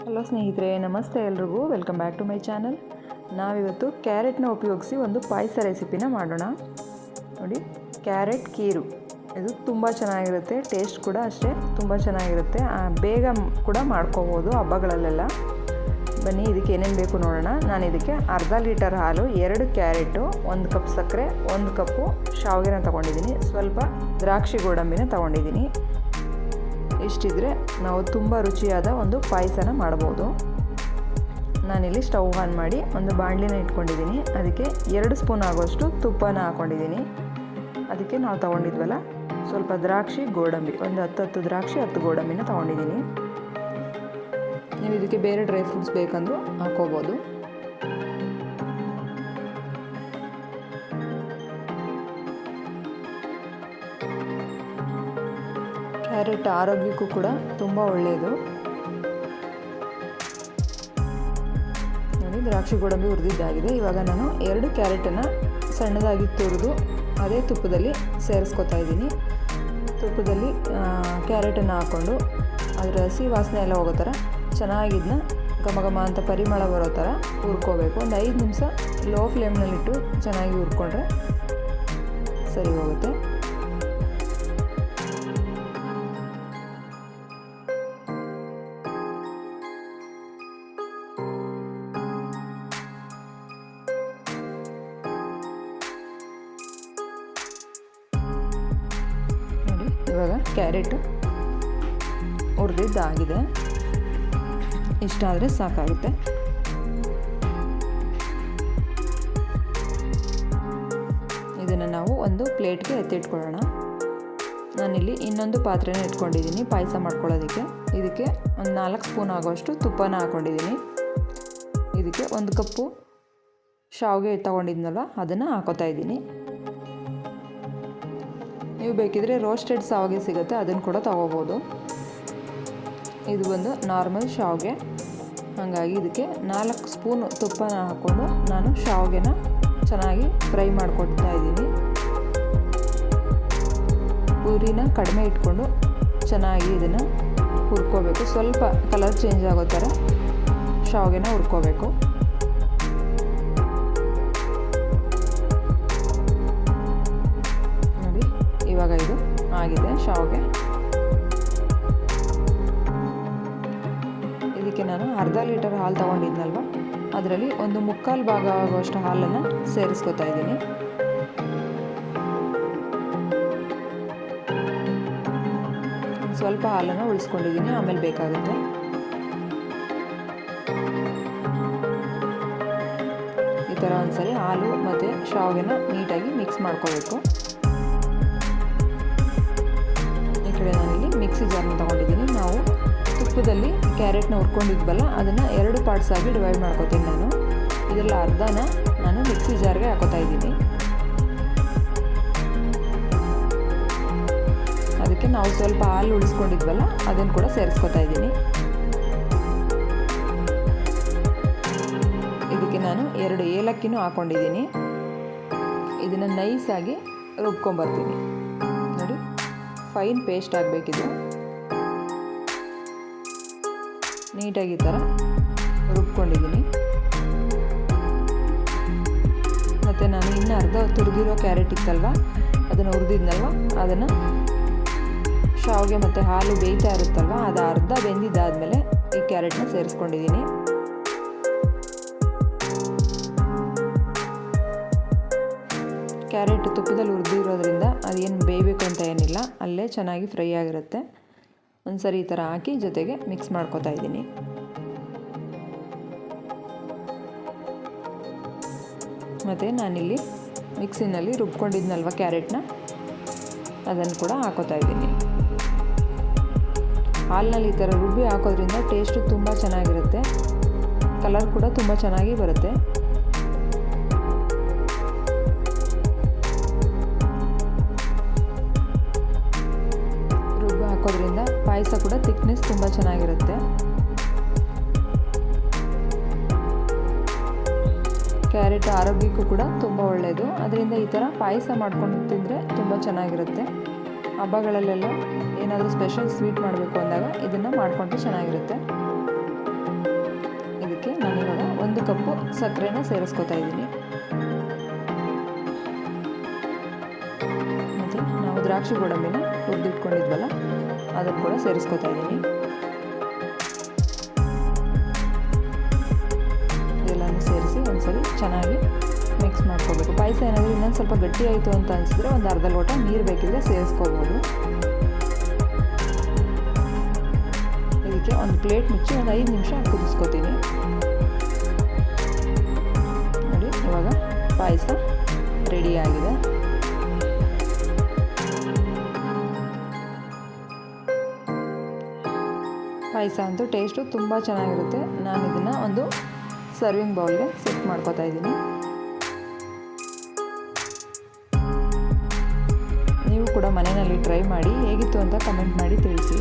Hello ಸ್ನೇಹಿತರೆ, ನಮಸ್ತೆ ಎಲ್ರಿಗೂ. Welcome back to my channel. ನಾವಿವತ್ತು ಕ್ಯಾರೆಟ್ನ ಉಪಯೋಗಿಸಿ ಒಂದು ಪಾಯಸ ರೆಸಿಪಿನ ಮಾಡೋಣ. ನೋಡಿ, ಕ್ಯಾರೆಟ್ ಕೀರು ಇದು ತುಂಬ ಚೆನ್ನಾಗಿರುತ್ತೆ. ಟೇಸ್ಟ್ ಕೂಡ ಅಷ್ಟೇ ತುಂಬ ಚೆನ್ನಾಗಿರುತ್ತೆ. ಬೇಗ ಕೂಡ ಮಾಡ್ಕೋಬೋದು ಹಬ್ಬಗಳಲ್ಲೆಲ್ಲ. ಬನ್ನಿ, ಇದಕ್ಕೆ ಏನೇನು ಬೇಕು ನೋಡೋಣ. ನಾನು ಇದಕ್ಕೆ ಅರ್ಧ ಲೀಟರ್ ಹಾಲು, 2 ಕ್ಯಾರೆಟು, 1 ಕಪ್ ಸಕ್ಕರೆ, 1 ಕಪ್ಪು ಶಾವಿಗೆನ ತೊಗೊಂಡಿದ್ದೀನಿ, ಸ್ವಲ್ಪ ದ್ರಾಕ್ಷಿ ಗೋಡಂಬಿನ ತೊಗೊಂಡಿದ್ದೀನಿ. ಇಷ್ಟಿದ್ರೆ ನಾವು ತುಂಬ ರುಚಿಯಾದ ಒಂದು ಪಾಯಸನ ಮಾಡ್ಬೋದು. ನಾನಿಲ್ಲಿ ಸ್ಟವ್ ಆನ್ ಮಾಡಿ ಒಂದು ಬಾಣಲಿನ ಇಟ್ಕೊಂಡಿದ್ದೀನಿ. ಅದಕ್ಕೆ 2 ಸ್ಪೂನ್ ಆಗೋಷ್ಟು ತುಪ್ಪನ ಹಾಕ್ಕೊಂಡಿದ್ದೀನಿ. ಅದಕ್ಕೆ ನಾವು ತೊಗೊಂಡಿದ್ವಲ್ಲ ಸ್ವಲ್ಪ ದ್ರಾಕ್ಷಿ ಗೋಡಂಬಿ, ಒಂದು 10 ದ್ರಾಕ್ಷಿ 10 ಗೋಡಂಬಿನ ತೊಗೊಂಡಿದ್ದೀನಿ. ನೀವು ಇದಕ್ಕೆ ಬೇರೆ ಡ್ರೈ ಫ್ರೂಟ್ಸ್ ಬೇಕಂದ್ರೂ ಹಾಕೋಬೋದು. ಕ್ಯಾರೆಟ್ ಆರೋಗ್ಯಕ್ಕೂ ಕೂಡ ತುಂಬ ಒಳ್ಳೆಯದು. ನೋಡಿ, ದ್ರಾಕ್ಷಿ ಗೋಡಂಬಿ ಹುರಿದಿದ್ದಾಗಿದೆ. ಇವಾಗ ನಾನು 2 ಕ್ಯಾರೆಟನ್ನು ಸಣ್ಣದಾಗಿ ತುರಿದು ಅದೇ ತುಪ್ಪದಲ್ಲಿ ಸೇರಿಸ್ಕೊತಾ ಇದ್ದೀನಿ. ತುಪ್ಪದಲ್ಲಿ ಕ್ಯಾರೆಟನ್ನು ಹಾಕ್ಕೊಂಡು ಅದರ ಹಸಿ ವಾಸನೆ ಎಲ್ಲ ಹೋಗೋ ಥರ ಚೆನ್ನಾಗಿದ್ದನ್ನ ಘಮ ಘಮ ಅಂತ ಪರಿಮಳ ಬರೋ ಥರ ಹುರ್ಕೋಬೇಕು. ಒಂದು 5 ನಿಮಿಷ ಲೋ ಫ್ಲೇಮ್ನಲ್ಲಿಟ್ಟು ಚೆನ್ನಾಗಿ ಹುರ್ಕೊಂಡ್ರೆ ಸರಿ ಹೋಗುತ್ತೆ. ಇವಾಗ ಕ್ಯಾರೆಟು ಹುರಿದಿದ್ದಾಗಿದೆ. ಇಷ್ಟಾದರೆ ಸಾಕಾಗುತ್ತೆ. ಇದನ್ನು ನಾವು ಒಂದು ಪ್ಲೇಟ್ಗೆ ಎತ್ತಿಟ್ಕೊಳ್ಳೋಣ. ನಾನಿಲ್ಲಿ ಇನ್ನೊಂದು ಪಾತ್ರೆನ ಇಟ್ಕೊಂಡಿದ್ದೀನಿ ಪಾಯಸ ಮಾಡ್ಕೊಳ್ಳೋದಕ್ಕೆ. ಇದಕ್ಕೆ ಒಂದು 4 ಸ್ಪೂನ್ ಆಗೋಷ್ಟು ತುಪ್ಪನ ಹಾಕ್ಕೊಂಡಿದ್ದೀನಿ. ಇದಕ್ಕೆ 1 ಕಪ್ಪು ಶಾವಿಗೆ ತೊಗೊಂಡಿದ್ನಲ್ವ ಅದನ್ನು ಹಾಕೋತಾ ಇದ್ದೀನಿ. ನೀವು ಬೇಕಿದ್ರೆ ರೋಸ್ಟೆಡ್ ಶಾವಿಗೆ ಸಿಗುತ್ತೆ, ಅದನ್ನು ಕೂಡ ತೊಗೋಬೋದು. ಇದು ಒಂದು ನಾರ್ಮಲ್ ಶಾವಿಗೆ, ಹಾಗಾಗಿ ಇದಕ್ಕೆ 4 ಸ್ಪೂನ್ ತುಪ್ಪನ ಹಾಕ್ಕೊಂಡು ನಾನು ಶಾವಿಗೆನ ಚೆನ್ನಾಗಿ ಫ್ರೈ ಮಾಡ್ಕೊಳ್ತಾ ಇದ್ದೀನಿ. ಉರಿನ ಕಡಿಮೆ ಇಟ್ಕೊಂಡು ಚೆನ್ನಾಗಿ ಇದನ್ನು ಹುರ್ಕೋಬೇಕು. ಸ್ವಲ್ಪ ಕಲರ್ ಚೇಂಜ್ ಆಗೋ ಥರ ಶಾವಿಗೆನ ಹುರ್ಕೋಬೇಕು. ನೋಡಿ, ಇವಾಗ ಇದು ಆಗಿದೆ ಶಾವಿಗೆ. ಇದಕ್ಕೆ ನಾನು ಅರ್ಧ ಲೀಟರ್ ಹಾಲು ತೊಗೊಂಡಿದ್ನಲ್ವ, ಅದರಲ್ಲಿ ಒಂದು 3/4 ಭಾಗ ಆಗುವಷ್ಟು ಹಾಲನ್ನು ಸೇರಿಸ್ಕೊತಾ ಇದ್ದೀನಿ. ಸ್ವಲ್ಪ ಹಾಲನ್ನು ಉಳಿಸ್ಕೊಂಡಿದ್ದೀನಿ, ಆಮೇಲೆ ಬೇಕಾಗುತ್ತೆ. ಈ ಥರ ಒಂದ್ಸರಿ ಹಾಲು ಮತ್ತು ಶಾವಿಗೆನ ನೀಟಾಗಿ ಮಿಕ್ಸ್ ಮಾಡ್ಕೋಬೇಕು. ಈ ಕಡೆ ನಾನಿಲ್ಲಿ ಮಿಕ್ಸಿ ಜಾರ್ನ ತೊಗೊಂಡಿದ್ದೀನಿ. ನಾವು ತುಪ್ಪದಲ್ಲಿ ಕ್ಯಾರೆಟ್ನ ಹುರ್ಕೊಂಡಿದ್ವಲ್ಲ ಅದನ್ನು 2 ಪಾರ್ಟ್ಸ್ ಆಗಿ ಡಿವೈಡ್ ಮಾಡ್ಕೋತೀನಿ ನಾನು. ಇದರಲ್ಲಿ ಅರ್ಧನ ನಾನು ಮಿಕ್ಸಿ ಜಾರ್ಗೆ ಹಾಕೋತಾ ಇದ್ದೀನಿ. ಅದಕ್ಕೆ ನಾವು ಸ್ವಲ್ಪ ಹಾಲು ಉಳಿಸ್ಕೊಂಡಿದ್ವಲ್ಲ ಅದನ್ನು ಕೂಡ ಸೇರಿಸ್ಕೊತಾ ಇದ್ದೀನಿ. ಇದಕ್ಕೆ ನಾನು 2 ಏಲಕ್ಕಿನೂ ಹಾಕ್ಕೊಂಡಿದ್ದೀನಿ. ಇದನ್ನು ನೈಸಾಗಿ ರುಬ್ಕೊಂಬರ್ತೀನಿ. ನೋಡಿ, ಫೈನ್ ಪೇಸ್ಟ್ ಆಗಬೇಕಿದು. ನೀಟಾಗಿ ಈ ಥರ ರುಬ್ಕೊಂಡಿದ್ದೀನಿ. ಮತ್ತು ನಾನು ಇನ್ನೂ ಅರ್ಧ ತುರಿದಿರೋ ಕ್ಯಾರೆಟ್ ಇತ್ತಲ್ವ, ಅದನ್ನು ಹುರಿದಿದ್ನಲ್ವ, ಅದನ್ನು ಶಾವಿಗೆ ಮತ್ತು ಹಾಲು ಬೇಯ್ತಾ ಇರುತ್ತಲ್ವ, ಅದು ಅರ್ಧ ಬೆಂದಿದ್ದಾದಮೇಲೆ ಈ ಕ್ಯಾರೆಟ್ನ ಸೇರಿಸ್ಕೊಂಡಿದ್ದೀನಿ. ಕ್ಯಾರೆಟ್ ತುಪ್ಪದಲ್ಲಿ ಹುರಿದಿರೋದ್ರಿಂದ ಅದೇನು ಬೇಯಬೇಕು ಅಂತ ಏನಿಲ್ಲ, ಅಲ್ಲೇ ಚೆನ್ನಾಗಿ ಫ್ರೈ ಆಗಿರುತ್ತೆ. ಒಂದು ಸರಿ ಈ ಥರ ಹಾಕಿ ಜೊತೆಗೆ ಮಿಕ್ಸ್ ಮಾಡ್ಕೊತಾ ಇದ್ದೀನಿ. ಮತ್ತು ನಾನಿಲ್ಲಿ ಮಿಕ್ಸಿನಲ್ಲಿ ರುಬ್ಕೊಂಡಿದ್ನಲ್ವ ಕ್ಯಾರೆಟ್ನ, ಅದನ್ನು ಕೂಡ ಹಾಕೋತಾ ಇದ್ದೀನಿ. ಹಾಲಿನಲ್ಲಿ ಈ ಥರ ರುಬ್ಬಿ ಹಾಕೋದ್ರಿಂದ ಟೇಸ್ಟು ತುಂಬ ಚೆನ್ನಾಗಿರುತ್ತೆ. ಕಲರ್ ಕೂಡ ತುಂಬ ಚೆನ್ನಾಗಿ ಬರುತ್ತೆ. ರುಬ್ಬಿ ಹಾಕೋದ್ರಿಂದ ಪಾಯಸ ಕೂಡ ಥಿಕ್ನೆಸ್ ತುಂಬ ಚೆನ್ನಾಗಿರುತ್ತೆ. ಕ್ಯಾರೆಟ್ ಆರೋಗ್ಯಕ್ಕೂ ಕೂಡ ತುಂಬ ಒಳ್ಳೆಯದು. ಅದರಿಂದ ಈ ಥರ ಪಾಯಸ ಮಾಡ್ಕೊಂಡು ತಿಂದರೆ ತುಂಬ ಚೆನ್ನಾಗಿರುತ್ತೆ. ಹಬ್ಬಗಳಲ್ಲೆಲ್ಲ ಏನಾದರೂ ಸ್ಪೆಷಲ್ ಸ್ವೀಟ್ ಮಾಡಬೇಕು ಅಂದಾಗ ಇದನ್ನು ಮಾಡಿಕೊಂಡ್ರೆ ಚೆನ್ನಾಗಿರುತ್ತೆ. 1 ಕಪ್ಪು ಸಕ್ಕರೆನ ಸೇರಿಸ್ಕೊತಾ ಇದ್ದೀನಿ. ಮತ್ತು ನಾವು ದ್ರಾಕ್ಷಿ ಗೋಡಂಬಿನ ಹುರಿದಿಟ್ಕೊಂಡಿದ್ವಲ್ಲ ಅದನ್ನು ಕೂಡ ಸೇರಿಸ್ಕೊತಾ ಇದ್ದೀನಿ. ಇದೆಲ್ಲನೂ ಸೇರಿಸಿ ಒಂದ್ಸರಿ ಚೆನ್ನಾಗಿ ಮಿಕ್ಸ್ ಮಾಡ್ಕೋಬೇಕು. ಪಾಯಸ ಏನಾದರೂ ಇನ್ನೊಂದು ಸ್ವಲ್ಪ ಗಟ್ಟಿ ಆಯಿತು ಅಂತ ಅನಿಸಿದ್ರೆ ಒಂದು ಅರ್ಧ ಲೋಟ ನೀರು ಬೇಕಿದ್ರೆ ಸೇರಿಸ್ಕೋಬೋದು. ಇದಕ್ಕೆ ಒಂದು ಪ್ಲೇಟ್ ಮುಚ್ಚಿ ಒಂದು 5 ನಿಮಿಷ ಕುದಿಸ್ಕೋತೀನಿ. ನೋಡಿ, ಇವಾಗ ಪಾಯಸ ರೆಡಿಯಾಗಿದೆ. ಪಾಯಸ ಅಂತೂ ಟೇಸ್ಟು ತುಂಬ ಚೆನ್ನಾಗಿರುತ್ತೆ. ನಾನು ಇದನ್ನು ಒಂದು ಸರ್ವಿಂಗ್ ಬೌಲ್ಗೆ ಸೆಟ್ ಮಾಡ್ಕೋತಾ ಇದ್ದೀನಿ. ನೀವು ಕೂಡ ಮನೆಯಲ್ಲಿ ಟ್ರೈ ಮಾಡಿ ಹೇಗಿತ್ತು ಅಂತ ಕಮೆಂಟ್ ಮಾಡಿ ತಿಳಿಸಿ.